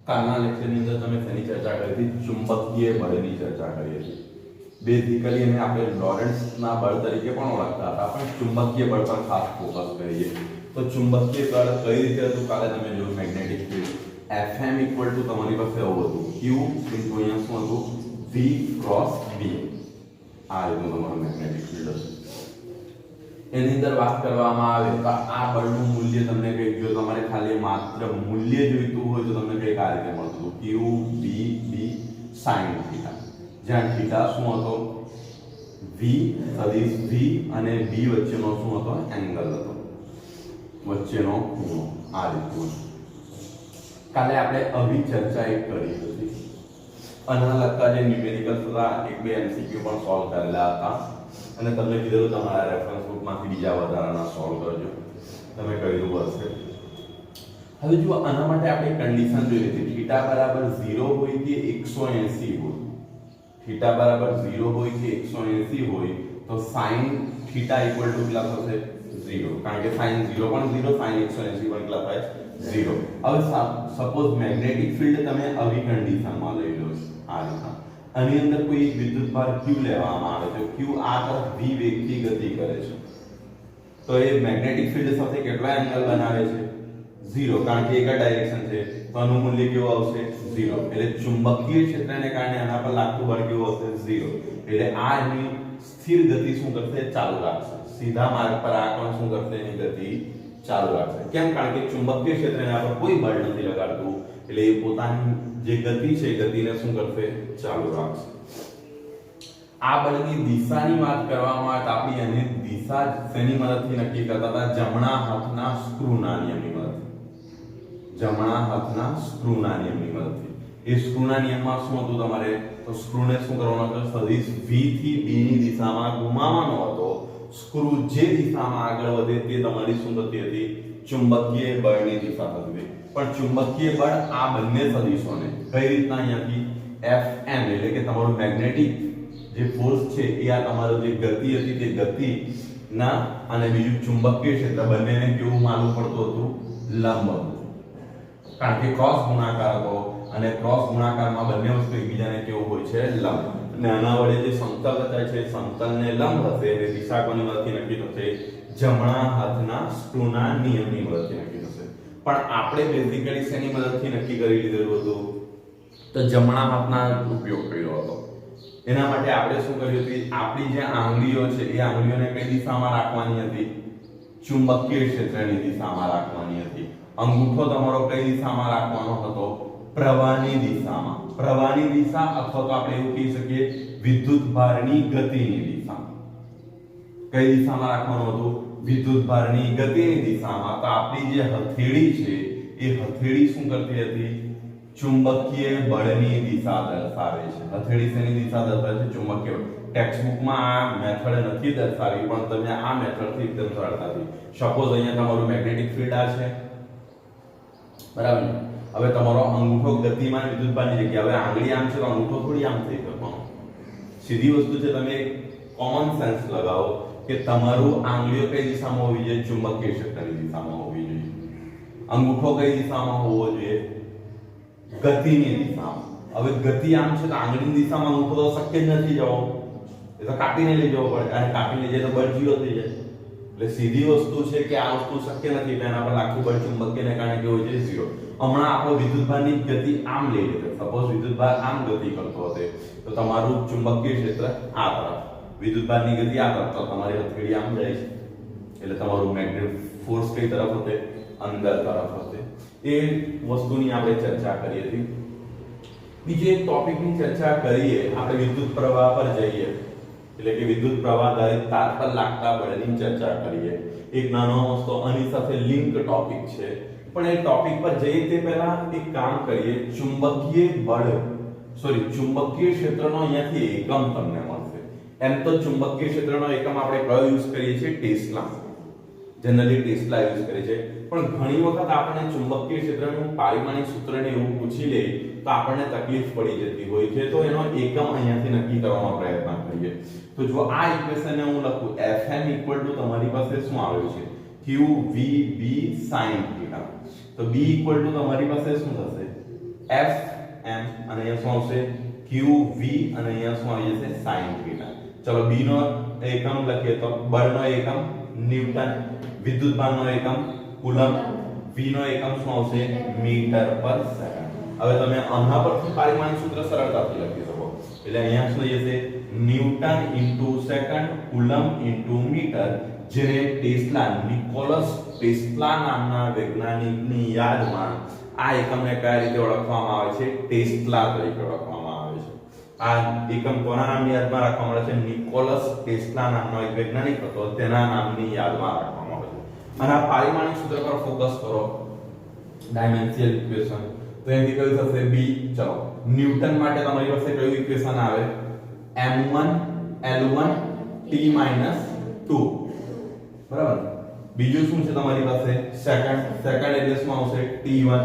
કાલના લેક્ચરની અંદર તમે શેની ચર્ચા કરી હતી? ચુંબકીય બળની ચર્ચા કરી હતી. બેઝિકલી એને આપણે લોરેન્ટ્સના બળ તરીકે પણ ઓળખતા હતા, પણ ચુંબકીય બળ પર ખાસ ફોકસ કરીએ. તો ચુંબકીય બળ કઈ રીતે હતું? કાલે તમે જોયું magnetic field Fm equal to તમારી પાસે આવું હતું, Q ઇન્ટુ અહીંયા શું હતું? V cross B. આ રીતનું તમારું મેગ્નેટિક ફિલ્ડ હતું. એની અંદર વાત કરવામાં આવે તો આ બળનું મૂલ્ય તમને કઈ જો તમારે ખાલી માત્ર મૂલ્ય જોઈતું હોય તો તમને કઈ આ રીતે મળતું હતું, Q B B sin theta. જ્યાં થીટા શું હતો? V સદિશ V અને B વચ્ચેનો શું હતો? એંગલ હતો, વચ્ચેનો ખૂણો. આ રીતનું કાલે આપણે આવી ચર્ચા એક કરી હતી. આના લગતા જે ન્યુમેરિકલ્સ હતા એક બે MCQ પણ સોલ્વ કરેલા હતા અને તમને કીધું તમારા રેફરન્સ બુકમાંથી બીજા વધારાના સોલ્વ કરજો. તમે કર્યું હશે. હવે જો આના માટે આપણે કન્ડિશન જોઈ લીધી, થીટા બરાબર 0 હોય કે 180 હોય. થીટા બરાબર 0 હોય કે 180 હોય તો sin થીટા ઇક્વલ ટુ કેટલા થશે? 0. કારણ કે sin 0 પણ 0, sin 180 પણ કેટલા થાય? 0. હવે સપોઝ મેગ્નેટિક ફિલ્ડ તમે આવી કન્ડિશનમાં લઈ લો છો આ રીતના. આની અંદર કોઈ વિદ્યુતભાર q લેવામાં આવે છે, q આ તરફ v વેગથી ગતિ કરે છે, તો એ મેગ્નેટિક ફિલ્ડ સાથે કેટલા એંગલ બનાવે છે? 0. કારણ કે એક જ ડાયરેક્શન છે તો આનું મૂલ્ય કેવું આવશે? 0. એટલે ચુંબકીય ક્ષેત્રને કારણે આના પર લાગતું બળ કેવું આવશે? 0. એટલે આ એની સ્થિર ગતિ શું કરશે? ચાલુ રાખશે. સીધા માર્ગ પર આ કોણ શું કરશે? એની ગતિ ચાલુ રાખશે. કેમ? કારણ કે ચુંબકીય ક્ષેત્ર એના પર કોઈ બળ નથી લગાડતું, એટલે એ પોતાની જે ગતિ છે ગતિને શું કરશે? ચાલુ રાખશે. આ બળની દિશાની વાત કરવામાં આવે તો આપણી એની દિશા શેની મદદથી નક્કી કરતા હતા? જમણા હાથના સ્ક્રૂના નિયમની મદદથી. જમણા હાથના સ્ક્રૂના નિયમની મદદથી. એ સ્ક્રૂના નિયમમાં શું હતું તમારે? તો સ્ક્રૂને શું કરવાનો હતો? સદિશ V થી B ની દિશામાં ઘુમાવવાનો હતો. સ્ક્રૂ જે દિશામાં આગળ વધે તે તમારી શું થતી હતી? ચુંબકીય બળની દિશા થતી. પણ ચુંબકીય બળ આ બંને સદિશોને કઈ રીતના અહીંયાથી Fm એટલે કે તમારું મેગ્નેટિક જે ફોર્સ છે એ આ તમારો જે ગતિ હતી તે ગતિ ના અને બીજું ચુંબકીય ક્ષેત્ર બંનેને કેવું માનવું પડતું હતું? લંબ. કારણ કે ક્રોસ ગુણાકાર હતો અને ક્રોસ ગુણાકારમાં બંને વસ્તુ એકબીજાને કેવું હોય છે? લંબ. અને આના વડે જે સમતલ રચાય છે સમતલને લંબ હશે એટલે દિશા કોની મદદથી નક્કી થશે? જમણા હાથના સ્ક્રૂના નિયમની મદદથી નક્કી થશે. પણ આપણે બેઝિકલી શેની મદદથી નક્કી કરી લીધેલું હતું? તો જમણા હાથના ઉપયોગ કર્યો હતો. એના માટે આપણે શું કર્યું હતું? આપણી જે આંગળીઓ છે એ આંગળીઓને કઈ દિશામાં રાખવાની હતી? ચુંબકીય ક્ષેત્રની દિશામાં રાખવાની હતી. અંગૂઠો તમારો કઈ દિશામાં રાખવાનો હતો? પ્રવાહની દિશામાં. પ્રવાહની દિશા અથવા તો આપણે એવું કહી શકીએ વિદ્યુતભારની ગતિની દિશા. કઈ દિશામાં રાખવાનું હતું? વિદ્યુતભારની ગતિની દિશામાં. તો આપણી જે હથેળી છે એ હથેળી શું કરતી હતી? ચુંબકીય બળની દિશા દર્શાવે છે. હથેળી શેની દિશા દર્શાવે છે? ચુંબકીય બળ. ટેક્સ્ટબુકમાં આ મેથડ નથી દર્શાવી પણ તમે આ મેથડથી એકદમ સરળતાથી સપોઝ અહીંયા તમારું મેગ્નેટિક ફિલ્ડ આ છે, બરાબર ને? હવે તમારો અંગૂઠો ગતિમાન વિદ્યુતભારની જગ્યાએ, હવે આંગળી આમ છે તો અંગૂઠો થોડી આમ થઈ શકવાનો. સીધી વસ્તુ છે, તમે કોમન સેન્સ લગાવો કે તમારું આંગળીઓ કઈ દિશામાં હોવી જોઈએ? ચુંબકીય ક્ષેત્રની દિશામાં હોવી જોઈએ. અંગૂઠો કઈ દિશામાં હોવો જોઈએ? ગતિની દિશામાં. હવે ગતિ આમ છે તો આંગળીની દિશામાં અંગૂઠો તો શક્ય જ નથી જવો, એ તો કાપીને લઈ જવો પડે અને કાપીને લઈ જાય તો બળ 0 થઈ જાય. એટલે સીધી વસ્તુ છે કે આ વસ્તુ શક્ય નથી એટલે એના પર લાગતું બળ ચુંબકીયને કારણે કેવું છે? 0. હમણાં આપણો વિદ્યુતભારની ગતિ આમ લઈ લીધો. સપોઝ વિદ્યુતભાર આમ ગતિ કરતો હતો તો તમારું ચુંબકીય ક્ષેત્ર આ તરફ, વિદ્યુતભારની ગતિ આ તરફ, તો તમારી હથેળી આમ જાય છે એટલે તમારું મેગ્નેટિક ફોર્સ કઈ તરફ હશે? અંદર તરફ હશે. એ વસ્તુની આપણે ચર્ચા કરી હતી. બીજો એક ટોપિકની ચર્ચા કરીએ આપણે વિદ્યુત પ્રવાહ પર જઈએ એટલે કે વિદ્યુત પ્રવાહ દ્વારા તાર પર લાગતા બળની ચર્ચા કરીએ. એક નાનો મસ્તો આની સાથે લિંક ટોપિક છે પણ એ ટોપિક પર જઈએ તે પહેલા એક કામ કરીએ. ચુંબકીય ક્ષેત્રનો અહીંયાથી એકમ તમને મળશે. એમ તો ચુંબકીય ક્ષેત્રનો એકમ આપણે કયો યુઝ કરીએ છીએ? ટેસ્લા. જનરલી ટેસ્લા યુઝ કરે છે. પણ ઘણી વખત આપણે ચુંબકીય ક્ષેત્રનું પારિમાણિક સૂત્રને એવું પૂછી લે તો આપણને તકલીફ પડી જતી હોય છે, તો એનો એકમ અહીંયાથી નક્કી કરવાનો પ્રયત્ન કરીએ. તો જો આ ઇક્વેશનને હું લખું Fm ઇક્વલ ટુ તમારી પાસે શું આવ્યું છે? Q V B sin θ. તો B ઇક્વલ ટુ તમારી પાસે શું થશે? એફ એમ અને અહીંયા શું આવશે ક્યુ વી અને અહીંયા શું આવી જશે સાઇન થીટા. ચલો બી નો એકમ લખીએ તો બળનો એકમ ન્યૂટન, વિદ્યુત ભારનો એકમ કુલમ, વી નો એકમ શું આવશે મીટર પર સેકન્ડ. હવે તમે આના પરથી પારિમાણિક સૂત્ર સરળતાથી લખી શકો. એટલે અહીંયા શું થશે newton into second coulomb into metre, જેને નિકોલસ ટેસ્લા નામના વૈજ્ઞાનિકની યાદમાં આ એકમને કયા રીતે ઓળખવામાં આવે છે ટેસ્લા તરીકે ઓળખવામાં આવે છે. આ એકમ કોના નામની યાદમાં રાખવામાં આવે છે નિકોલસ ટેસ્લા નામનો એક વૈજ્ઞાનિક હતો, તેના નામની યાદમાં રાખવામાં આવે છે. અને આ પારિમાણિક સૂત્ર પર ફોકસ કરો, ડાયમેન્શિયલ ઇક્વેશન. તો એની કયું થશે બી. ચલો ન્યૂટન માટે તમારી પાસે કયું ઇક્વેશન આવે m1 l1 t-2 બરાબર. બીજું શું છે તમારી પાસે સેકન્ડ એટલે શું આવશે t1.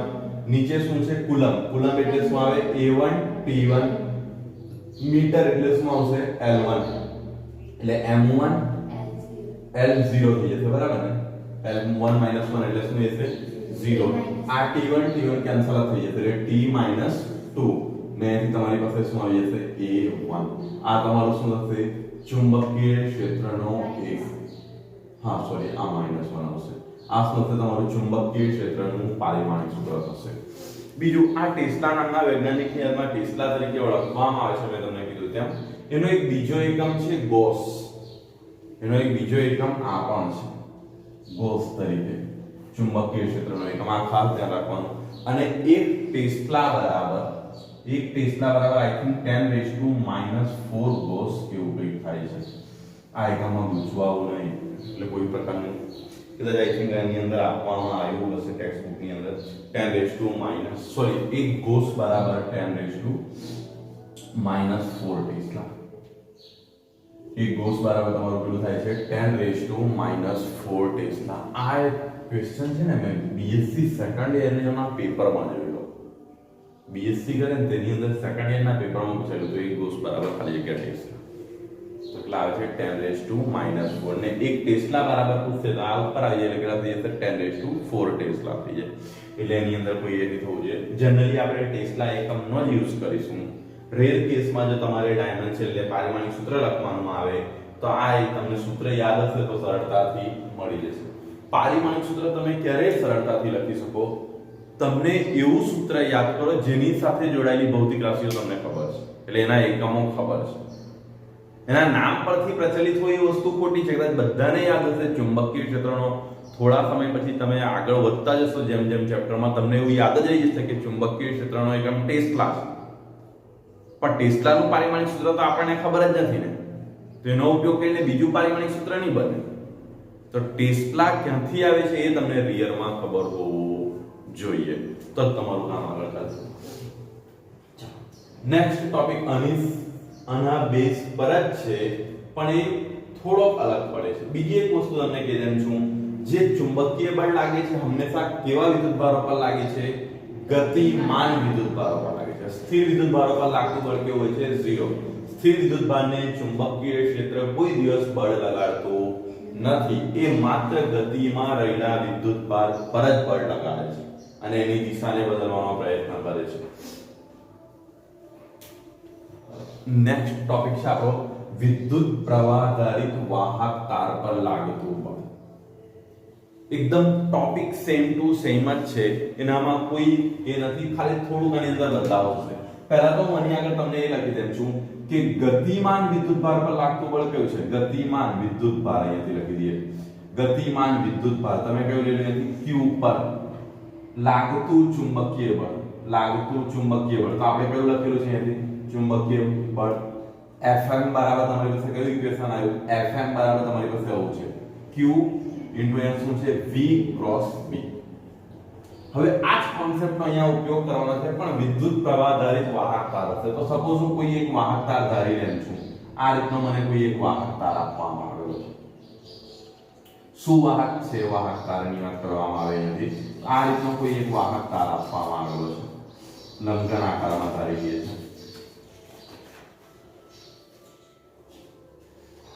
નીચે શું છે કુલમ એટલે શું આવે a1 t1. મીટર એટલે શું આવશે l1. એટલે m1 l0 થઈ જશે બરાબર ને. l1 - 1 એટલે શું થશે 0. આ t1 કેન્સલ થઈ જશે એટલે t-2 ને તમારી પાસે શું આવી જશે a1. આ તમારું શું થશે ચુંબકીય ક્ષેત્રનો એક સોરી આ -1 આવશે. આ શું થશે તમારું ચુંબકીય ક્ષેત્રનું પારિમાણિક સૂત્ર થશે. બીજું આ ટેસ્લા નામના વૈજ્ઞાનિકની યાદમાં ટેસ્લા તરીકે ઓળખવામાં આવે છે. મેં તમને કીધું તેમ એનો એક બીજો એકમ છે ગોસ. એનો એક બીજો એકમ આ પણ છે ગોસ તરીકે ચુંબકીય ક્ષેત્રનો એકમ. આ ખાસ ધ્યાન રાખવાનું. અને એક ટેસ્લા બરાબર આઈ થિંક 10⁻⁴ ગોસ કેવું કંઈક થાય છે. આ એકમમાં ગુજવાવું નહીં, એટલે કોઈ પ્રકારનું કદાચ આઈ થિંક એની અંદર આપવામાં આવ્યું હશે ટેક્સ્ટ બુક ની અંદર 10⁻⁴ એક ગોસ બરાબર 10⁻⁴ ટેસ્લા. એક ગોસ બરાબર તમારું પેલું થાય છે 10⁻⁴ ટેસ્લા. આ ક્વેશ્ચન છે ને મેં બીએસસી સેકન્ડ યરના પેપરમાં જોયેલો. બીએસસી કરે ને તેની અંદર સેકન્ડ યરના પેપરમાં પૂછાયેલું તો એક ગોસ બરાબર ખાલી જગ્યા ટેસ્લા. તો કેટલા આવે છે 10⁻⁴ ને એક ટેસ્લા બરાબર પૂછશે તો આ ઉપર આવી જાય એટલે કેટલા થઈ જશે 10⁻⁴ ટેસ્લા થઈ જાય. એટલે એની અંદર કોઈ એ થવું જોઈએ. જનરલી આપણે ટેસ્લા એકમનો જ યુઝ કરીશું. રેર કેસમાં જો તમારે ડાયમેન્શન એટલે પારિમાણિક સૂત્ર લખવાનું આવે તો આ એક તમને સૂત્ર યાદ હશે તો સરળતાથી મળી જશે. પારિમાણિક સૂત્ર તમે ક્યારે સરળતાથી લખી શકો તમને એવું સૂત્ર યાદ કરો જેની સાથે જોડાયેલી ભૌતિક રાશિઓ તમને ખબર છે, એટલે એના એકમો ખબર છે. એના નામ પરથી પ્રચલિત હોય એ વસ્તુ ખોટી છે. કદાચ બધાને યાદ હશે ચુંબકીય ક્ષેત્રનો. થોડા સમય પછી તમે આગળ વધતા જશો જેમ જેમ ચેપ્ટરમાં તમને એવું યાદ જ રહી જશે કે ચુંબકીય ક્ષેત્રનો એકમ ટેસ્લા છે. પણ ટેસ્લાનું પારિમાણિક સૂત્ર તો આપણને ખબર જ નથી ને, તો એનો ઉપયોગ કરીને બીજું પારિમાણિક સૂત્ર નહીં બને. તો ટેસ્લા ક્યાંથી આવે છે એ તમને રિયરમાં ખબર હોવું જોઈએ, તો જ તમારું કામ આગળ ચાલશે. નેક્સ્ટ ટોપિક આના બેઝ પર જ છે પણ એ થોડોક અલગ પડે છે. બીજી એક વસ્તુ તમને કહી દઉં છું, જે ચુંબકીય બળ લાગે છે હંમેશા કેવા વિદ્યુતભારો પર લાગે છે ગતિમાન વિદ્યુતભારો પર લાગે છે. સ્થિર વિદ્યુતભારો પર લાગતું બળ કેવું હોય છે 0. સ્થિર વિદ્યુતભારને ચુંબકીય ક્ષેત્ર કોઈ દિવસ બળ લગાડતું નથી. એ માત્ર ગતિમાં રહેલા વિદ્યુતભાર પર જ બળ લગાડે છે અને એની દિશાને બદલવાનો પ્રયત્ન કરે છે. નેક્સ્ટ ટોપિક છે આપણો વિદ્યુત પ્રવાહ આધારિત વાહક તાર પર લાગતું બળ. એકદમ ટોપિક સેમ ટુ સેમ જ છે, એનામાં કોઈ એ નથી, ખાલી થોડું આની અંદર બદલાવ છે. પહેલા તો હું આની આગળ તમને એ લખી દઉં છું કે ગતિમાન વિદ્યુતભાર પર લાગતું બળ કયું છે. ગતિમાન વિદ્યુતભાર અહીંયાથી લખી દઈએ. ગતિમાન વિદ્યુતભાર તમે કયું લઈ લો q પર લાગતું ચુંબકીય બળ. લાગતું ચુંબકીય બળ તો આપણે કયું લખેલું છે અહીંયાથી ચુંબકીય બળ. Fm બરાબર તમારી પાસે કયું ઇક્વેશન આવ્યું Fm બરાબર તમારી પાસે આવું છે q ઇન્ટુ n શું છે v ક્રોસ b. હવે આ જ કોન્સેપ્ટનો અહીંયા ઉપયોગ કરવાનો છે પણ વિદ્યુત પ્રવાહ આધારિત વાહક તાર હશે. તો સપોઝ હું કોઈ એક વાહક તાર ધારી લઉં છું. આ રીતનો મને કોઈ એક વાહક તાર આપવામાં આવેલો છે. શું વાહક છે વાહક તારની વાત કરવામાં આવે નથી. આ રીતનો કોઈ એક વાહક તાર આપવામાં આવેલો છે. લંબઘન આકારમાં ધારી લઈએ છીએ.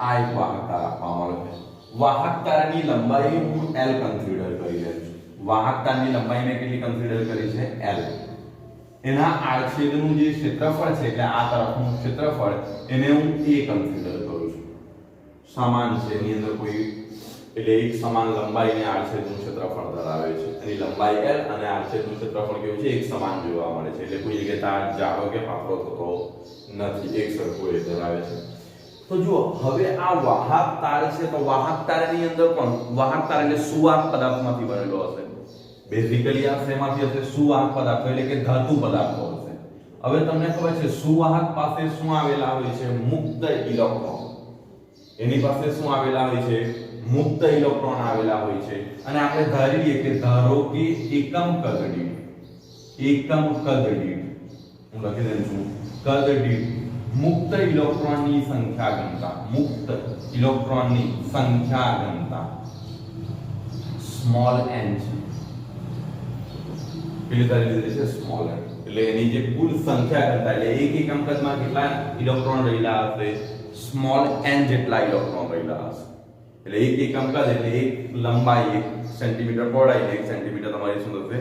આ એક વાહક તાર આપવામાં આવેલો છે. વાહક તારની લંબાઈ હું L કન્સિડર કરી લઉં છું. વાહક તારની લંબાઈ મેં કેટલી કન્સિડર કરી છે L. એના આડછેદનું જે ક્ષેત્રફળ છે એટલે આ તરફનું ક્ષેત્રફળ એને હું a કન્સિડર કરું છું. સમાન છે એની અંદર કોઈ એટલે એક સમાન લંબાઈ અને આડછેદનું ક્ષેત્રફળ ધરાવે છે. એની લંબાઈ l અને આડછેદનું ક્ષેત્રફળ કેવું છે એક સમાન જોવા મળે છે. એટલે કોઈ જગ્યાએ તાર જાડો કે પાતળો થતો નથી, એક સરખું એ ધરાવે છે. તો જુઓ હવે આ વાહક તાર છે તો વાહક તારની અંદર પણ વાહક તાર એટલે સુવાહક પદાર્થમાંથી બનેલો હશે. બેઝિકલી આ શેમાંથી હશે? સુવાહક પદાર્થો એટલે કે ધાતુ પદાર્થો હશે. હવે તમને ખબર છે સુવાહક પાસે શું આવેલા હોય છે? મુક્ત ઇલેક્ટ્રોન. એની પાસે શું આવેલા હોય છે? મુક્ત ઇલેક્ટ્રોન આવેલા હોય છે. અને આપણે ધારી લઈએ કે ધારો કે એકમ કદ દીઠ હું લખી દઉં છું કદ દીઠ મુક્ત ઇલેક્ટ્રોનની સંખ્યા ઘનતા, મુક્ત ઇલેક્ટ્રોનની સંખ્યા ઘનતા સ્મોલ n છે. પેલી ધારી લીધી છે સ્મોલ n એટલે એની જે કુલ સંખ્યા ઘનતા એટલે એક એકમ કદમાં કેટલા ઇલેક્ટ્રોન રહેલા હશે? સ્મોલ n જેટલા ઇલેક્ટ્રોન રહેલા હશે. એટલે એક એકમ કદ એટલે એક લંબાઈ 1 સેન્ટીમીટર પહોળાઈ 1 સેન્ટીમીટર તમારી શું થશે?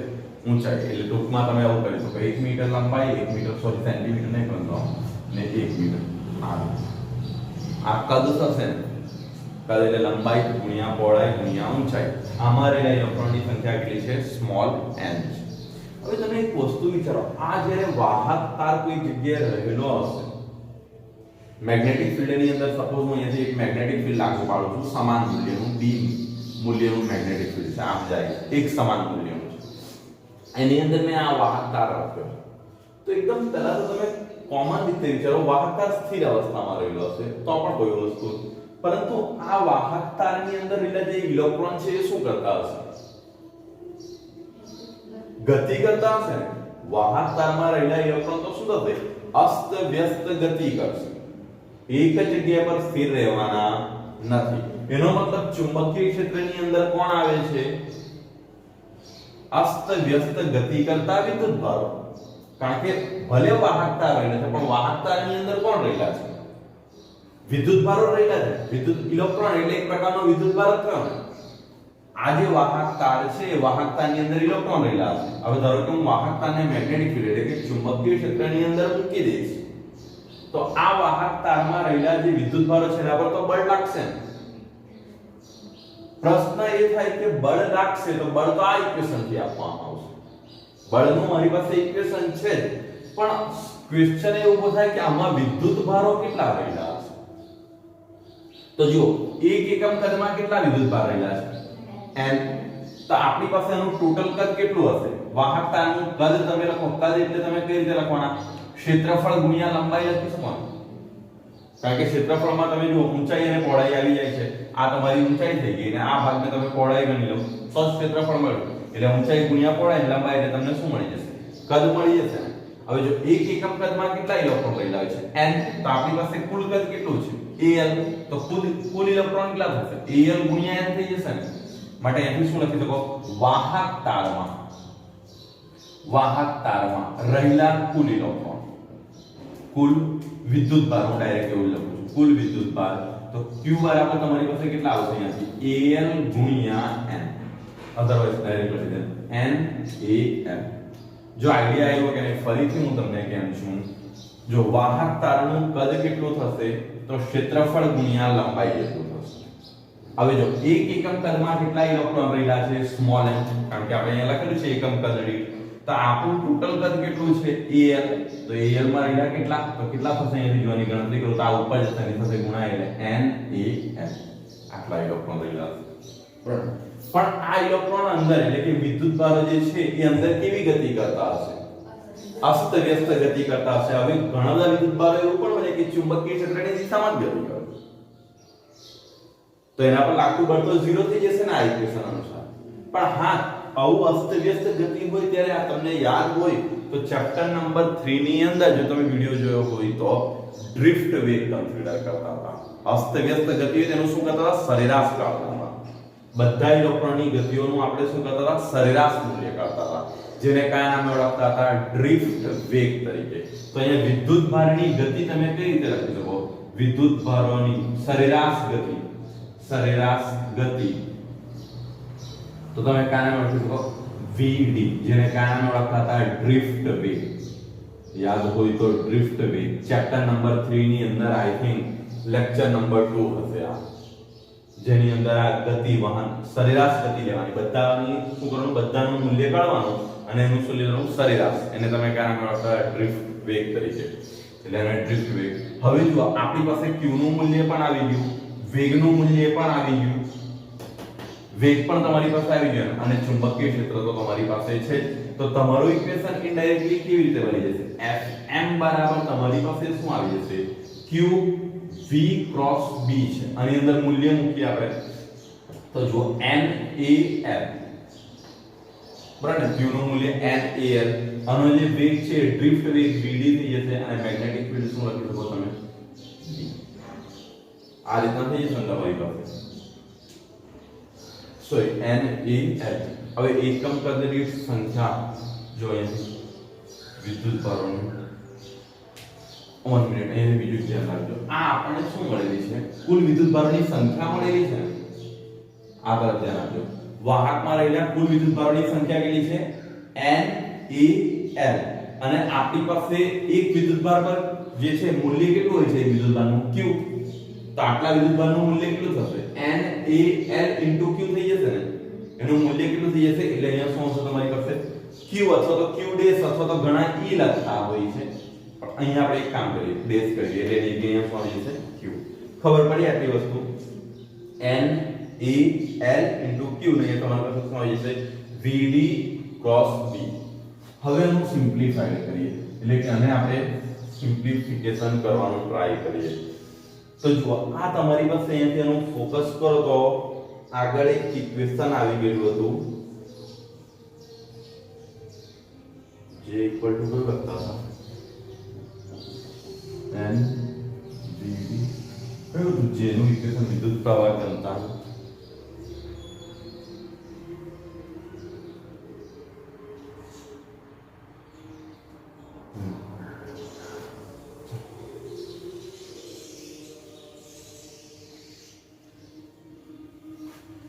ઊંચાઈ. એટલે ટૂંકમાં તમે આવું કરી શકો 1 મીટર લંબાઈ 1 મીટર સેન્ટીમીટર નહીં ગણતો ને 1 મીટર આ કદ થશે ને કદ એટલે લંબાઈ ગુણ્યા પહોળાઈ ગુણ્યા ઊંચાઈ. આમાં રહેલા ઇલેક્ટ્રોનની સંખ્યા કેટલી છે? સ્મોલ n છે. હવે તમે એક વસ્તુ વિચારો, આ જ્યારે વાહક તાર કોઈ જગ્યાએ રહેલો હશે મેગ્નેટિક ફિલ્ડની અંદર સપોઝ હું અહીંયાથી એક મેગ્નેટિક ફિલ્ડ લાગુ પાડું છું સમાન મૂલ્યનું b મૂલ્યનું મેગ્નેટિક ફિલ્ડ છે આમ જાય એક સમાન મૂલ્યનું છે. એની અંદર મેં આ વાહક તાર રાખ્યો તો એકદમ પહેલા તો તમે કોમન રીતે વિચારો વાહક તાર સ્થિર અવસ્થામાં રહેલો હશે તો પણ કોઈ વસ્તુ, પરંતુ આ વાહક તારની અંદર રહેલા જે ઇલેક્ટ્રોન છે એ શું કરતા હશે? ગતિ કરતા હશે ને. વાહક તારમાં રહેલા ઇલેક્ટ્રોન તો શું થશે? અસ્ત વ્યસ્ત ગતિ કરશે, એક જ જગ્યા પર સ્થિર રહેવાના નથી. એનો મતલબ ચુંબકીય ક્ષેત્રની અંદર કોણ આવે છે? અસ્ત વ્યસ્ત ગતિ કરતા વિદ્યુતભારો. કારણ કે ભલે વાહકતા રહેલા છે પણ વાહકતાની અંદર કોણ રહેલા છે? વિદ્યુતભારો રહેલા છે. વિદ્યુત ઇલેક્ટ્રોન એટલે એક પ્રકારનો વિદ્યુતભાર જ થયો ને. આ જે વાહકતા છે એ વાહકતાની અંદર ઇલેક્ટ્રોન રહેલા છે. હવે ધારો કે હું વાહકતાને મેગ્નેટિક ફિલ્ડ એટલે કે ચુંબકીય ક્ષેત્રની અંદર મૂકી દઈશ તો આ વાહક તારમાં રહેલા જે વિદ્યુતભારો છે એના પર તો બળ લાગશે ને. પ્રશ્ન એ થાય કે બળ લાગશે તો બળ તો આ ઇક્વેશન થી આપવામાં આવશે. બળનું મારી પાસે ઇક્વેશન છે જ પણ ક્વેશ્ચન એ ઊભો થાય કે આમાં વિદ્યુતભારો કેટલા રહેલા છે? તો જો એક એકમ કદમાં કેટલા વિદ્યુતભાર રહેલા છે? n. તો આપણી પાસે એનું ટોટલ કદ કેટલું હશે? વાહકતાનું કદ તમે લખો, કદ એટલે તમે કઈ રીતે લખવાના? ક્ષેત્રફળ ગુણ્યા લંબાઈ લખી શકો. કારણ કે ક્ષેત્રફળમાં તમે જો ઊંચાઈ અને પહોળાઈ આવી જાય છે. આ તમારી ઊંચાઈ થઈ ગઈ અને આ ભાગને તમે પહોળાઈ ગણી લો તો ક્ષેત્રફળ મળ્યું. એટલે ઊંચાઈ ગુણ્યા પહોળાઈ અને લંબાઈ એટલે તમને શું મળી જશે? કદ મળી જશે. હવે જો એક એકમ કદમાં કેટલા ઇલેક્ટ્રોન રહેલા હોય છે? n. તો આપણી પાસે કુલ કદ કેટલું છે? al. તો કુલ ઇલેક્ટ્રોન કેટલા થશે? al ગુણ્યા n થઈ જશે ને. માટે અહીંથી શું લખી શકો? વાહક તારમાં રહેલા કુલ ઇલેક્ટ્રોન, કુલ વિદ્યુતભાર. હું ડાયરેક્ટ એવું લખું છું કુલ વિદ્યુતભાર. તો q બરાબર તમારી પાસે કેટલા આવશે અહીંયાથી? al ગુણ્યા n. અધરવાઇઝ ડાયરેક્ટ લખી દે n a n. જો આઈડિયા આવ્યો કે નહીં ફરીથી હું તમને કેમ છું. જો વાહક તારનું કદ કેટલું થશે? તો ક્ષેત્રફળ ગુણ્યા લંબાઈ જેટલું થશે. હવે જો એક એકમ કદમાં કેટલા ઇલેક્ટ્રોન રહેલા છે? Small n. કારણ કે આપણે અહીંયા લખેલું છે એકમ કદ દીઠ. તો આપણું ટોટલ કદ કેટલું છે? al. તો al માં રહેલા કેટલા? તો કેટલા થશે અહીંથી જોવાની ગણતરી કરો તો આ ઉપર જશે એની સાથે ગુણાય એટલે n a n. આટલા ઇલેક્ટ્રોન રહેલા છે. બરાબર. પણ આ ઇલેક્ટ્રોન અંદર એટલે કે વિદ્યુતભારો જે છે એ અંદર કેવી ગતિ કરતા હશે? અસ્ત વ્યસ્ત ગતિ કરતા હશે. હવે ઘણા બધા વિદ્યુતભારો એવું પણ બને કે ચુંબકીય ક્ષેત્રની દિશામાં જ ગતિ કરે. તો એના પર લાગતું બળ તો 0 થઈ જશે ને આ ઇક્વેશન અનુસાર. પણ હા આવું અસ્તવ્યસ્ત ગતિ હોય ત્યારે આ તમને યાદ હોય તો ચેપ્ટર નંબર 3 ની અંદર જો તમે વિડિયો જોયો હોય તો ડ્રિફ્ટ વેગ કન્સિડર કરતા હતા. અસ્તવ્યસ્ત ગતિ હોય તેનું શું કરતા હતા? સરેરાશ કાઢતા હતા. બધા ઇલેક્ટ્રોનની ગતિઓનું આપણે શું કરતા હતા? સરેરાશ મૂલ્ય કાઢતા હતા, જેને કયા નામે ઓળખતા હતા? ડ્રિફ્ટ વેગ તરીકે. તો અહીંયા વિદ્યુતભારની ગતિ તમે કઈ રીતે લખી શકો? વિદ્યુતભારોની સરેરાશ ગતિ, સરેરાશ ગતિ તો તમે કયા નામે ઓળખી શકો? vd, જેને કયા નામે ઓળખતા હતા? ડ્રિફ્ટ વેગ. યાદ હોય તો ડ્રિફ્ટ વેગ ચેપ્ટર નંબર 3 ની અંદર આઈ થિંક લેક્ચર નંબર 2 હશે આ, જેની અંદર આ ગતિ વહન સરેરાશ ગતિ લેવાની, બધાની શું કરવાનું, બધાનું મૂલ્ય કાઢવાનું અને એનું શું લેવાનું, સરેરાશ. એને તમે કયા નામ આપો, ડ્રિફ્ટ વેગ તરીકે, એટલે એને ડ્રિફ્ટ વેગ. હવે જો આપણી પાસે q નું મૂલ્ય પણ આવી ગયું, વેગનું મૂલ્ય પણ આવી ગયું, વેગ પણ તમારી પાસે આવી ગયો અને ચુંબકીય ક્ષેત્ર તો તમારી પાસે છે. તો તમારું ઇક્વેશન ઇનડાયરેક્ટલી કેવી રીતે બની જશે, Fm બરાબર તમારી પાસે શું આવી જશે, q v ક્રોસ b છે, આની અંદર મૂલ્ય મૂકીએ આપણે તો જો n a l બરાબર, q નું મૂલ્ય n a l, આનો જે વેગ છે ડ્રિફ્ટ વેગ vd થઈ જશે અને મેગ્નેટિક ફીલ્ડ શું લખી શકો તમે, આ રીતના થઈ જશે તમારી પાસે. So n a l. હવે એકમ કદ દીઠ સંખ્યા જો અહીંયા વિદ્યુત ભારોની 1 મિનિટ એ બીજું ધ્યાન રાખજો. આ આપણને શું મળેલી છે, કુલ વિદ્યુત ભારોની સંખ્યા મળેલી છે, આ તરફ ધ્યાન આપજો. વાહકમાં રહેલા કુલ વિદ્યુત ભારોની સંખ્યા કેટલી છે, n a l, અને આપણી પાસે એક વિદ્યુત ભાર પર જે છે મૂલ્ય કેટલું હોય છે, વિદ્યુત ભારનું q, તો આટલા વિદ્યુત ભારનું મૂલ્ય કેટલું થશે, n a l q થઈ જશે ને, એનું મૂલ્ય કેટલું થઈ જશે, એટલે અહીંયા શું હશે તમારી પાસે q અથવા તો q ડેશ અથવા તો ઘણા e લખતા હોય છે, પણ અહીંયા આપણે એક કામ કરીએ, ડેશ કરીએ એટલે એની અહીંયા શું આવી જશે q. ખબર પડી આટલી વસ્તુ, n a l q ને એ તમારી પાસે શું આવી જશે, vd ક્રોસ b. હવે એનું સિમ્પ્લિફાઈડ કરીએ, એટલે કે આને આપણે સિમ્પ્લિફિકેશન કરવાનો ટ્રાય કરીએ. તો જો આ તમારી પાસે અહીંયાથી એનું ફોકસ કરો તો આગળ એક ઇક્વેશન આવી ગયું હતું જે ઇક્વલ ટુ કોઈ લખતા હતા n vd, કયું હતું જેનું ઇક્વેશન, વિદ્યુત પ્રવાહ ઘનતા.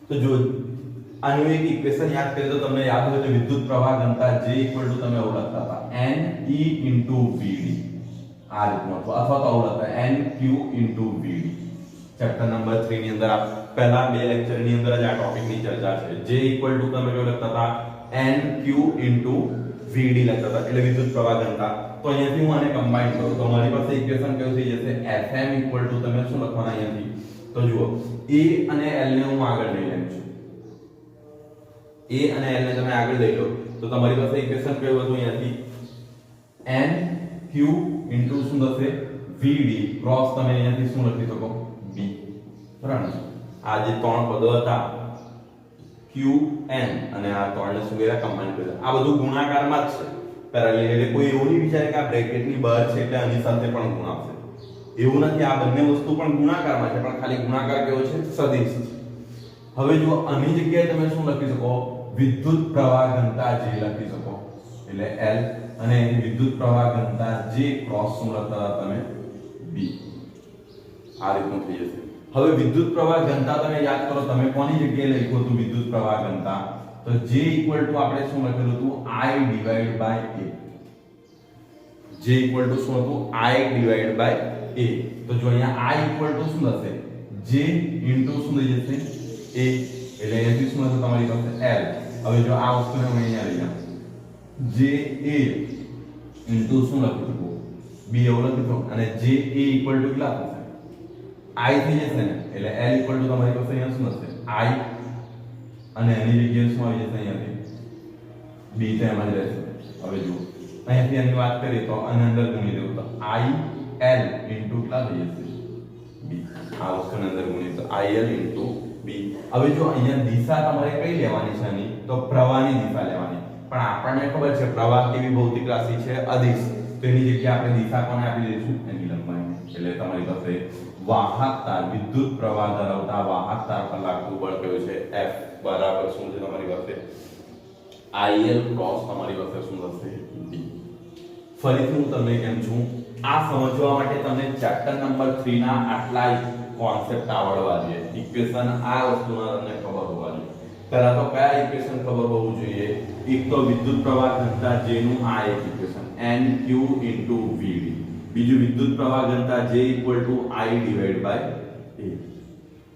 તો જો આનું એક ઇક્વેશન યાદ કરીએ તો તમને યાદ હોય તો વિદ્યુત પ્રવાહ ઘનતા J તમે આવું લખતા હતા n e vd, આ રીતનો અથવા તો આવું લખતા n q vd. Chapter number 3 ની અંદર આ પહેલા બે લેક્ચર ની અંદર જ આ ટોપિક ની ચર્ચા છે. J તમે કેવું લખતા હતા, n q vd લખતા હતા, એટલે વિદ્યુત પ્રવાહ ઘનતા. તો અહીંયાથી હું આને કમ્બાઈન કરું તો મારી પાસે ઇક્વેશન કેવું થઈ જશે, Fm તમે શું લખવાના અહીંયાથી, તો જુઓ a અને l ને હું આગળ લઈ લઉં છું, a અને l ને તમે આગળ લઈ લો તો તમારી પાસે ઇક્વેશન કયું હતું અહીંયાથી, n q શું થશે vd ક્રોસ તમે અહીંયાથી શું લખી શકો, b. બરાબર, આ જે ત્રણ પદો હતા q n અને આ ત્રણને શું કર્યા, કમ્બાઈન કર્યા. આ બધું ગુણાકારમાં જ છે પેરેલલ, એટલે કોઈ એવું નહીં વિચારે કે આ બ્રેકેટની બહાર છે એટલે આની સાથે પણ ગુણ આવશે, એવું નથી. આ બંને વસ્તુ પણ ગુણાકારમાં છે, પણ ખાલી ગુણાકાર કેવો છે, સદિશ છે. હવે જો આની જગ્યાએ તમે શું લખી શકો, વિદ્યુત પ્રવાહ ઘનતા J લખી શકો, એટલે L, અને વિદ્યુત પ્રવાહ ઘનતા J ક્રોસ શું લખતા હતા તમે, B. આ રીતનું થઈ જશે. હવે વિદ્યુત પ્રવાહ ઘનતા તમે યાદ કરો, તમે કોની જગ્યાએ લખ્યું હતું વિદ્યુત પ્રવાહ ઘનતા, તો J આપણે શું લખેલું હતું, I divide by A. J શું હતું, I ડિવાઇડ બાય a. તો જો અહીંયા i શું થશે, j શું થઈ જશે, a, એટલે અહીંયાથી શું થશે તમારી પાસે l. હવે જો આ વસ્તુને હું અહીંયા લઈ જાઉં, j a શું લખી શકું, b એવું લખી શકું, અને j a કેટલા થશે, i થઈ જશે ને, એટલે l તમારી પાસે અહીંયા શું થશે, i, અને એની જગ્યાએ શું આવી જશે અહીંયાથી b, તો એમાં જ રહેશે. હવે જુઓ અહીંયાથી એની વાત કરીએ તો આની અંદર ગુણી દેવું તો i l કેટલા થઈ જશે, b. આ વસ્તુની અંદર ગુણીએ તો i l b. હવે જો અહીંયા દિશા તમારે કઈ લેવાની છે આની, તો પ્રવાહની દિશા લેવાની, પણ આપણને ખબર છે પ્રવાહ કેવી ભૌતિક રાશિ છે, અદિશ. તો એની જગ્યાએ આપણે દિશા કોને આપી દઈશું, એની લંબાઈને. એટલે તમારી પાસે વાહક તાર, વિદ્યુત પ્રવાહ ધરાવતા વાહક તાર પર લાગતું બળ કયું છે, F બરાબર શું છે તમારી પાસે, il ક્રોસ તમારી પાસે શું થશે, d. ફરીથી હું તમને કેમ છું, આ સમજવા માટે તમને ચેપ્ટર નંબર 3 ના આટલા કોન્સેપ્ટ આવડવા જોઈએ, ઇક્વેશન આ વસ્તુના તમને ખબર હોવા જોઈએ. પહેલા તો કયા ઇક્વેશન ખબર હોવું જોઈએ, એક તો વિદ્યુત પ્રવાહ ઘનતા J નું આ એક ઇક્વેશન, NQ into VD. બીજું વિદ્યુત પ્રવાહ ઘનતા J equal to I divided by A.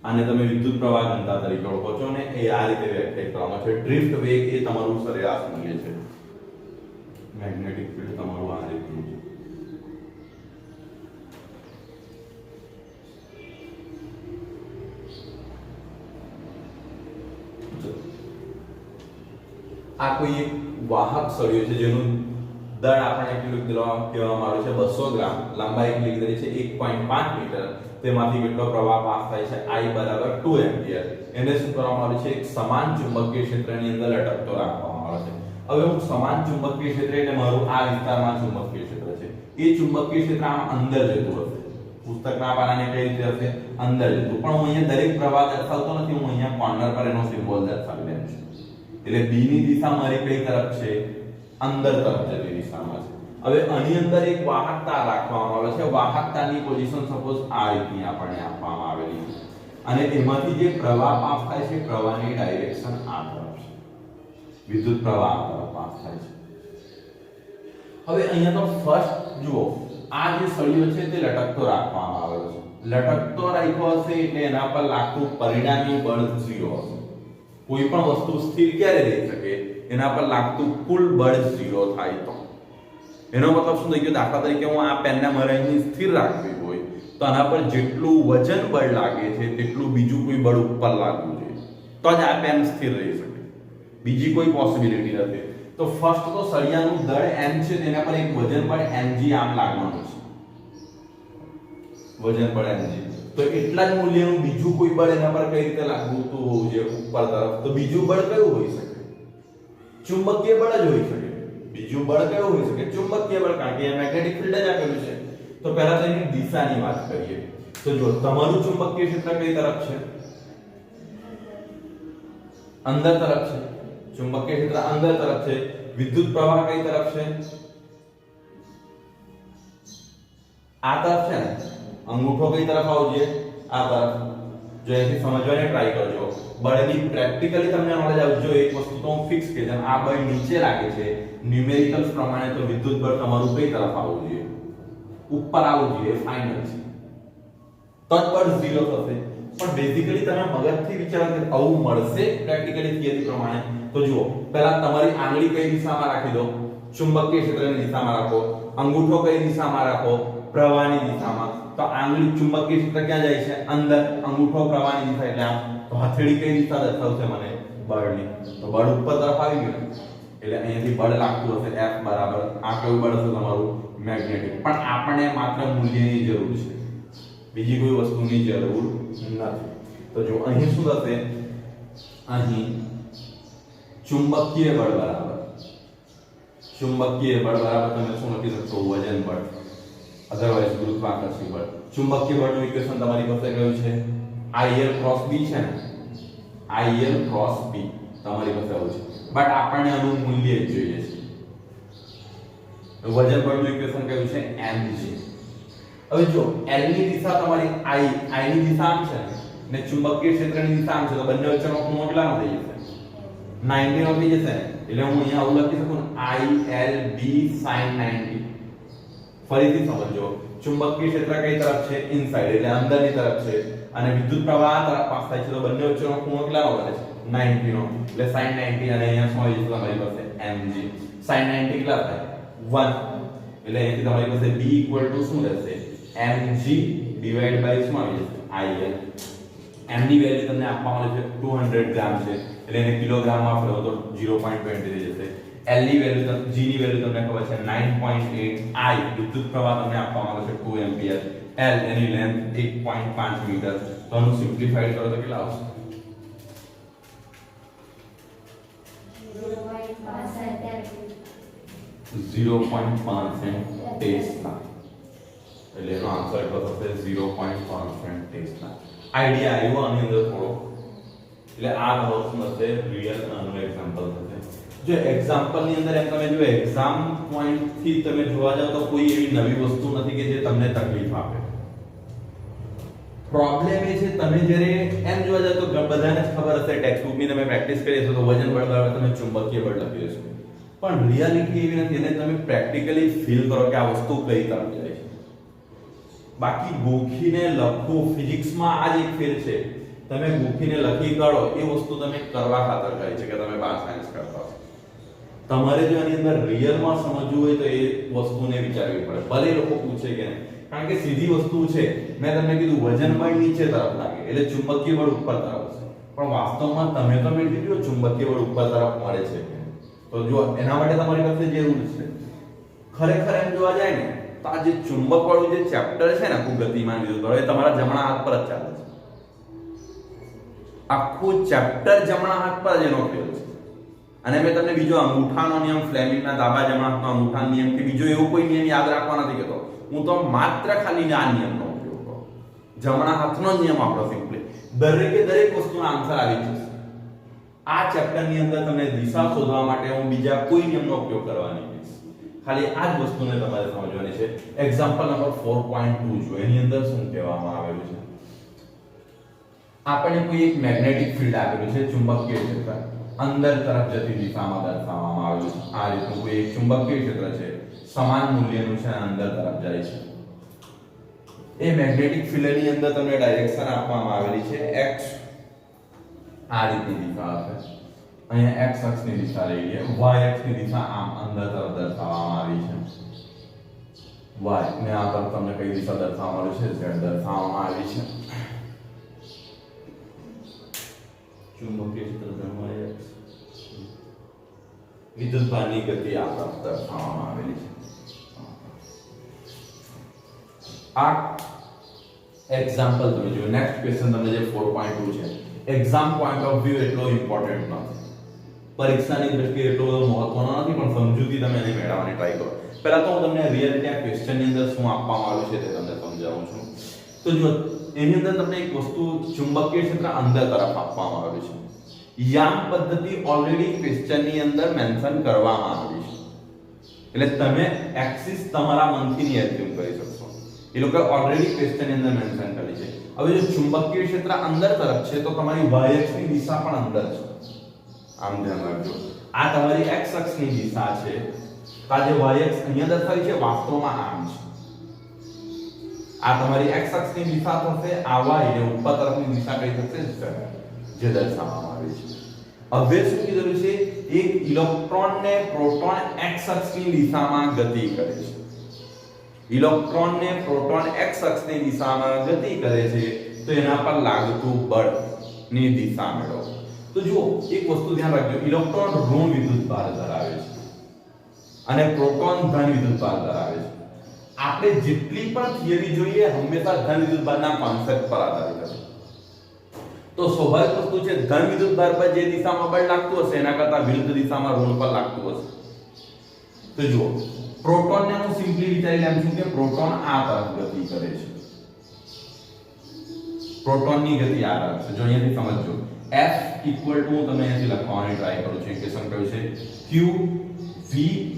આને તમે વિદ્યુત પ્રવાહ ઘનતા તરીકે ઓળખો છો ને એ આ રીતે વ્યાખ્યાયિત કરવામાં છે. ડ્રિફ્ટ વેગ એ તમારું સરેરાશ મૂલ્ય છે. મેગ્નેટિક ફીલ્ડ તમારું આ રીતનું છે. આ કોઈ એક વાહક સળિયો છે જેનું દળ આપણે કેટલું કહેવામાં આવે છે 200 ગ્રામ, લંબાઈ કેટલી કરી છે 1.5 મીટર, તેમાંથી કેટલો પ્રવાહ પાસ થાય છે I બરાબર 2 એમ્પિયર. એને શું કરવામાં આવે છે એક સમાન ચુંબકીય ક્ષેત્રની અંદર લટકતો રાખવામાં આવે છે. હવે હું સમાન ચુંબકીય ક્ષેત્ર એટલે મારું આ વિસ્તારમાં ચુંબકીય ક્ષેત્ર છે, એ ચુંબકીય ક્ષેત્ર આમ અંદર જતું હશે. પુસ્તકના પાનાને કઈ રીતે હશે અંદર જતું, પણ હું અહીંયા દરેક પ્રવાહ દર્શાવતો નથી, હું અહીંયા કોર્નર પર એનો સિમ્બોલ દર્શાવી દઉં છું. એટલે B ની દિશા મારી કઈ તરફ છે અંદર તરફ જતી દિશામાં છે. હવે આની અંદર એક વાહકતા રાખવામાં આવે છે. વાહકતાની પોઝિશન સપોઝ આ રીતની આપણને આપવામાં આવેલી છે અને એમાંથી જે પ્રવાહ પાસ થાય છે પ્રવાહની ડાયરેક્શન આ તરફ છે, વિદ્યુત પ્રવાહ આ તરફ પાસ થાય છે. હવે અહીંયા તો ફર્સ્ટ જુઓ આ જે સળિયો છે તે લટકતો રાખવામાં આવેલો છે. લટકતો રાખ્યો હશે એટલે એના પર લાગતું પરિણામી બળ 0 હશે. કોઈ પણ વસ્તુ સ્થિર ક્યારે રહી શકે એના પર લાગતું કુલ બળ 0 થાય તો એનો મતલબ શું થઈ ગયો, દાખલા તરીકે હું આ પેનને મારે અહીં સ્થિર રાખવી હોય તો આના પર જેટલું વજન બળ લાગે છે તેટલું બીજું કોઈ બળ ઉપર લાગવું જોઈએ તો જ આ પેન સ્થિર રહી શકે, બીજી કોઈ પોસિબિલિટી નથી. તો ફર્સ્ટ તો સળિયાનું દળ m છે તેના પર એક વજન બળ mg આમ લાગવાનું છે, વજન બળ mg. તો એટલા જ મૂલ્યનું બીજું કોઈ બળ એના પર કઈ રીતે લાગવું તો જે ઉપર તરફ, તો બીજું બળ કયું હોઈ શકે, ચુંબકીય બળ જ હોઈ શકે. બીજું બળ કયું હોઈ શકે, ચુંબકીય બળ, કારણ કે મેગ્નેટિક ફીલ્ડ જ આપેલું છે. તો પહેલા તો એની દિશાની વાત કરીએ. તો જો તમારું ચુંબકીય ક્ષેત્ર કઈ તરફ છે, અંદર તરફ છે, ચુંબકીય ક્ષેત્ર અંદર તરફ છે. વિદ્યુત પ્રવાહ કઈ તરફ છે, આ તરફ છે ને. અંગૂઠો કઈ તરફ આવશે, આ તરફ. જો અહીંથી સમજવાની ટ્રાય કરજો. બળની પ્રેક્ટિકલી તમને નોલેજ આવજો. એક વસ્તુ તો હું ફિક્સ કે જેમ આ બળ નીચે લાગે છે ન્યુમેરિકલ્સ પ્રમાણે, તો વિદ્યુત બળ તમારું કઈ તરફ આવવું જોઈએ, ઉપર આવવું જોઈએ, ફાઇનલ છે. તો જ બળ 0 થશે. પણ બેઝિકલી તમે મગજથી વિચારો કે આવું મળશે પ્રેક્ટિકલી થિયરી પ્રમાણે. તો જુઓ પહેલા તમારી આંગળી કઈ દિશામાં રાખી દો, ચુંબકીય ક્ષેત્રની દિશામાં રાખો. અંગૂઠો કઈ દિશામાં રાખો, પ્રવાહની દિશામાં. તો આંગળી ચુંબકીય ક્ષેત્ર ક્યાં જાય છે, અંદર. અંગૂઠો પ્રવાહની દિશા એટલે આમ. તો હથેળી કઈ દિશા દર્શાવશે મને, બળની. તો બળ ઉપર તરફ આવી ગયું એટલે અહીંયાથી બળ લાગતું હશે F બરાબર આ કયું બળ છે તમારું, મેગ્નેટિક. પણ આપણને માત્ર મૂલ્યની જરૂર છે, બીજી કોઈ વસ્તુની જરૂર નથી. તો જો અહીં શું થશે, અહીં ચુંબકીય બળ બરાબર, ચુંબકીય બળ બરાબર તમે શું લખી શકશો, વજન બળ, અધરવાઇઝ ગુરુત્વાકર્ષણ બળ. ચુંબકીય બળનું ઇક્વેશન તમારી પાસે કયું છે, IL ક્રોસ B છે ને, IL ક્રોસ B તમારી પાસે આવું છે. બટ આપણને આનું મૂલ્ય જ જોઈએ છે. વજન બળનું ઇક્વેશન કયું છે, mg. હવે જો L ની દિશા તમારી I ની દિશા આમ છે ને ચુંબકીય ક્ષેત્રની દિશા આમ છે, તો બંને વચ્ચેનો ખૂણો કેટલાનો થઈ જશે, 90 નો થઈ જશે ને. એટલે હું અહીંયા આવું લખી શકું ILB sin 90. ફરીથી સમજો, ચુંબકીય ક્ષેત્ર કઈ તરફ છે, ઇનસાઇડ એટલે અંદરની તરફ છે, અને વિદ્યુત પ્રવાહ આ તરફ પાસ થાય છે, તો બંને વચ્ચેનો ખૂણો કેટલાનો બને છે, 90 નો. એટલે sin 90 અને અહીંયા શું આવી જશે તમારી પાસે mg. sin 90 કેટલા થાય, 1. એટલે અહીંથી તમારી પાસે b ઇક્વલ ટુ શું રહેશે, mg ડિવાઇડ બાય શું આવી જશે, IL. m ની વેલ્યુ તમને આપવામાં આવે છે 200 ગ્રામ છે, એટલે એને કિલોગ્રામમાં ફેરવો તો 0.20 થઈ જશે. L ની વેલ્યુ, G ની વેલ્યુ તમને ખબર છે 9.8. I વિદ્યુત પ્રવાહ તમને આપવામાં આવે છે 2 એમ્પિયર. L એની લેન્થ 1.5 મીટર. તો આનું સિમ્પ્લિફાઈડ કરો તો કેટલા આવશે, 0.5 ટેસ્લા. એટલે એનો આન્સર એટલો થશે 0.5 ટેસ્લા. આઈડિયા આવ્યો આની અંદર થોડો. એટલે આ વર્ષનું હશે રિયલ આનું એક્ઝામ્પલ થશે. જો એક્ઝામ્પલ ની અંદર એમ તમે જો એક્ઝામ પોઈન્ટ થી તમે જોવા જાવ તો કોઈ એવી નવી વસ્તુ નથી કે જે તમને તકલીફ આપે. પ્રોબ્લેમ એ છે તમે જ્યારે એમ જોવા જાવ તો બધાને જ ખબર હશે, ટેક્સ્ટ બુક ની તમે પ્રેક્ટિસ કરી હશે તો વજન બળ બરાબર તમે ચુંબકીય બળ લખી હશે. પણ રિયાલિટી એવી નથી, એને તમે પ્રેક્ટિકલી ફીલ કરો કે આ વસ્તુ કઈ તરફ જાય છે. બાકી ગોખીને લખવું ફિઝિક્સમાં આ જ એક ફેર છે, તમે ગોખીને લખી કાઢો એ વસ્તુ તમે કરવા ખાતર કરી છે કે તમે બાર સાયન્સ કરતા છો. તમારે જો આની અંદર રિયલમાં સમજવું હોય તો એ વસ્તુને વિચારવી પડે, ભલે લોકો પૂછે કે નહીં. કારણ કે સીધી વસ્તુ છે, મેં તમને કીધું વજન બળ નીચે તરફ લાગે એટલે ચુંબકીય બળ ઉપર તરફ છે, પણ વાસ્તવમાં તમે તો મેળવી લો ચુંબકીય બળ ઉપર તરફ મળે છે. તો જો એના માટે તમારી પાસે જે રૂલ છે, ખરેખર એમ જોવા જાય ને તો આ જે ચુંબક વાળું જે ચેપ્ટર છે ને આખું ગતિમાન વિદ્યુત બળ, એ તમારા જમણા હાથ પર જ ચાલે છે. આખું ચેપ્ટર જમણા હાથ પર જ એનો ખેલ છે. અને મેં તમને બીજો અંગૂઠાનો નિયમ, ફ્લેમિંગના ડાબા જમણા હાથનો અંગૂઠાનો નિયમ કે બીજો એવો કોઈ નિયમ યાદ રાખવા નથી કહેતો. હું તો માત્ર ખાલી આ નિયમનો ઉપયોગ કરું, જમણા હાથનો નિયમ આપણો સિમ્પલી દરેકે દરેક વસ્તુનો આન્સર આવી જશે. આ ચેપ્ટરની અંદર તમને દિશા શોધવા માટે હું બીજા કોઈ નિયમનો ઉપયોગ કરવાની નથી, ખાલી આ જ વસ્તુને તમારે સમજવાની છે. એક્ઝામ્પલ નંબર 4.2 જો એની અંદર શું કહેવામાં આવેલું છે. આપણે કોઈ એક મેગ્નેટિક ફિલ્ડ આપેલું છે, ચુંબકીય ક્ષેત્ર અંદર તરફ જતી દિશામાં દર્શાવવામાં આવેલું છે. આ રીતનું કોઈ એક ચુંબકીય ક્ષેત્ર છે, સમાન મૂલ્યનું છે, અંદર તરફ જાય છે. એ મેગ્નેટિક ફિલ્ડની અંદર તમને ડાયરેક્શન આપવામાં આવેલી છે x, આ રીતની દિશા હશે. અહીંયા x અક્ષની દિશા લઈએ, y અક્ષની દિશા આમ અંદર તરફ દર્શાવવામાં આવી છે. y ને આ તરફ તમને કઈ દિશા દર્શાવવામાં આવી છે? z દર્શાવવામાં આવી છે. ચુંબકીય ક્ષેત્ર ધન y x, વિદ્યુતભારની ગતિ આ તરફ દર્શાવવામાં આવેલી છે. આ એક્ઝામ્પલ તમે જો. નેક્સ્ટ ક્વેશ્ચન તમને જે 4.2 છે, એક્ઝામ પોઈન્ટ ઓફ વ્યૂ એટલો ઇમ્પોર્ટન્ટ નથી, પરીક્ષાની દ્રષ્ટિએ એટલો બધો મહત્વનો નથી, પણ સમજૂતી તમે એને મેળવવાની ટ્રાય કરો. પહેલા તો હું તમને રિયલિટી આ ક્વેશ્ચનની અંદર શું આપવામાં આવ્યું છે તે તમને સમજાવું છું. તો જો એની અંદર તમને એક વસ્તુ ચુંબકીય ક્ષેત્ર અંદર તરફ આપવામાં આવ્યું છે. યામ પદ્ધતિ ઓલરેડી ક્વેશ્ચનની અંદર મેન્શન કરવામાં આવી છે, એટલે તમે એક્સિસ તમારા મનથી ની એઝ્યુમ કરી શકશો. એ લોકો ઓલરેડી ક્વેશ્ચનની અંદર મેન્શન કરી છે. હવે જો ચુંબકીય ક્ષેત્ર અંદર તરફ છે તો તમારી y અક્ષની દિશા પણ અંદર છે. આમ ધ્યાન રાખજો, આ તમારી x અક્ષની દિશા છે. આ જે y અક્ષ અહીંયા દર્શાવી છે વાસ્તવમાં આમ છે. આ તમારી x અક્ષની દિશા થશે, આ y એટલે ઉપર તરફની દિશા કઈ થશે? z, જે દર્શાવવામાં આવી છે. હવે શું કીધું છે? એક ઇલેક્ટ્રોન ને પ્રોટોન x અક્ષની દિશામાં ગતિ કરે છે. ઇલેક્ટ્રોન ને પ્રોટોન x અક્ષની દિશામાં ગતિ કરે છે, તો એના પર લાગતું બળની દિશા મેળવો. તો જુઓ એક વસ્તુ ધ્યાન રાખજો, ઇલેક્ટ્રોન ઋણ વિદ્યુતભાર ધરાવે છે અને પ્રોટોન ધન વિદ્યુતભાર ધરાવે છે. આપણે જેટલી પણ થિયરી જોઈએ હંમેશા ધન વિદ્યુતભારના કોન્સેપ્ટ પર આધારિત હશે. તો સ્વાભાવિક વસ્તુ છે, ધન વિદ્યુતભાર પર જે દિશામાં બળ લાગતું હશે એના કરતાં વિરુદ્ધ દિશામાં ઋણ પર લાગતું હશે. તો જુઓ પ્રોટોન ને હું સિમ્પલી વિચારી લઉં છું કે પ્રોટોન આ તરફ ગતિ કરે છે. પ્રોટોનની ગતિ આ તરફ છે. જો અહીંયાથી સમજજો, F ઇક્વલ ટુ હું તમને અહીંયાથી લખવાની ટ્રાય કરું છું. ઇક્વેશન કયું છે? Q V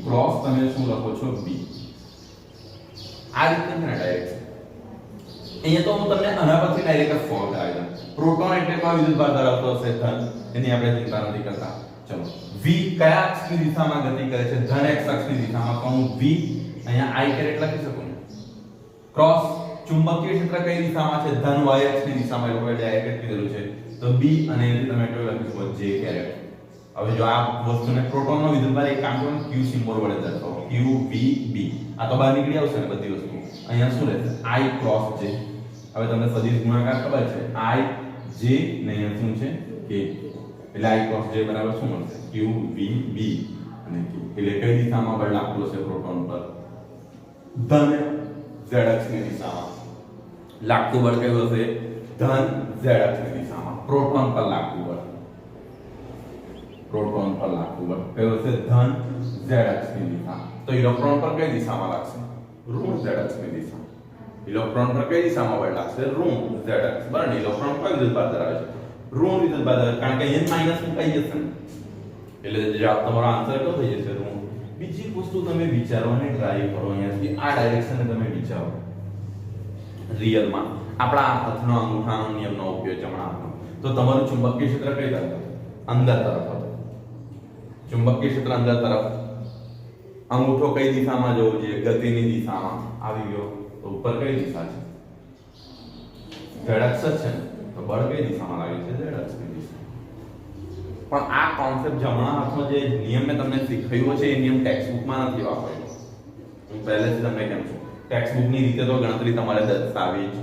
ક્રોસ તમે શું લખો છો? B. આ રીતે છે ને ડાયરેક્ટ. અહીંયા તો હું તમને આના પરથી ડાયરેક્ટ ફોર્મ કરાવી દઉં. પ્રોટોન એટલે કોઈ વિદ્યુતભાર ધરાવતો હશે ધન, એની આપણે ચિંતા નથી કરતા. ચલો v કયા અક્ષની દિશામાં ગતિ કરે છે? ધન x અક્ષની દિશામાં. તો હું v અહીંયા i કેરેટ લખી શકું ને. ક્રોસ ચુંબકીય ક્ષેત્ર કઈ દિશામાં છે? ધન y અક્ષની દિશામાં. એ લોકોએ ડાયરેક્ટ કીધેલું છે, તો b અને એથી તમે કેવું લખી શકો? j caret. હવે જો આ વસ્તુને પ્રોટોનનો વિદ્યુતભાર એક કામ કરો, q સિમ્બોલ વડે દર્શાવો. q v b. આ તો બહાર નીકળી આવશે ને બધી વસ્તુ. અહીંયા શું રહેશે? i cross j. હવે તમને સદિશ ગુણાકાર ખબર છે, i j ને અહીંયા શું છે? k. એટલે i ક્રોસ j બરાબર શું મળશે? q v b અને k. એટલે કઈ દિશામાં બળ લાગતું હશે પ્રોટોન પર? ધન z અક્ષની દિશામાં. લાગતું બળ કયું હશે? ધન z અક્ષની દિશામાં. પ્રોટોન પર લાગતું બળ, પ્રોટોન પર લાગતું બળ કયું હશે? ધન z અક્ષની દિશા. તો ઇલેક્ટ્રોન પર કઈ દિશામાં લાગશે? ઋણ z અક્ષની દિશા. ઇલેક્ટ્રોન પર કઈ દિશામાં બળ લાગશે? ઋણ z અક્ષ. બરાબર. ઇલેક્ટ્રોન પર વિદ્યુતભાર ધરાવે છે, ઋણ વિદ્યુતભાર ધરાવે, કારણ કે અહીંયા માઈનસ મુકાઈ જશે ને, એટલે જવાબ તમારો આન્સર કયો થઈ જશે? ઋણ. બીજી વસ્તુ તમે વિચારવાની ટ્રાય કરો, અહીંયાથી આ ડાયરેક્શનને તમે વિચારો. રિયલમાં આપણા હાથનો અંગૂઠાનો નિયમનો ઉપયોગ જમણા હાથનો, તો તમારું ચુંબકીય ક્ષેત્ર કઈ તરફ? અંદર તરફ હતું. ચુંબકીય ક્ષેત્ર અંદર તરફ અંગૂઠો કઈ દિશામાં જવો જોઈએ? ગતિની દિશામાં આવી ગયો તો ઉપર કઈ દિશા છે? z અક્ષ છે ને, તો બળ કઈ દિશામાં લાગે છે? z અક્ષની દિશા. પણ આ કોન્સેપ્ટ જમણા હાથમાં જે નિયમ મેં તમને શીખવ્યો છે એ નિયમ ટેક્સ્ટબુકમાં નથી વાપરેલો. હું પહેલેથી તમને કેમ છું, ટેક્સ્ટબુકની રીતે તો ગણતરી તમારે દર્શાવવી જ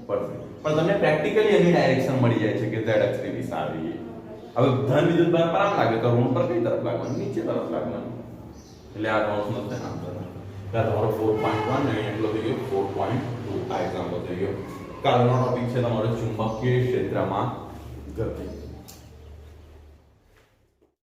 પડશે, પણ તમને પ્રેક્ટિકલી એની ડાયરેક્શન મળી જાય છે કે z અક્ષની દિશા આવી ગઈ. હવે ધન વિદ્યુત ભાર પર આમ લાગે તો ઋણ પર કઈ તરફ લાગવાનું? નીચે તરફ લાગવાનું. એટલે આ કૌંસનો છે આન્સર. એટલે તમારો 4.1 અને એટલો થઈ ગયો 4.2. આ એક્ઝામ્પલ થઈ ગયો. કાલનો ટોપિક છે તમારો ચુંબકીય ક્ષેત્રમાં ગતિ.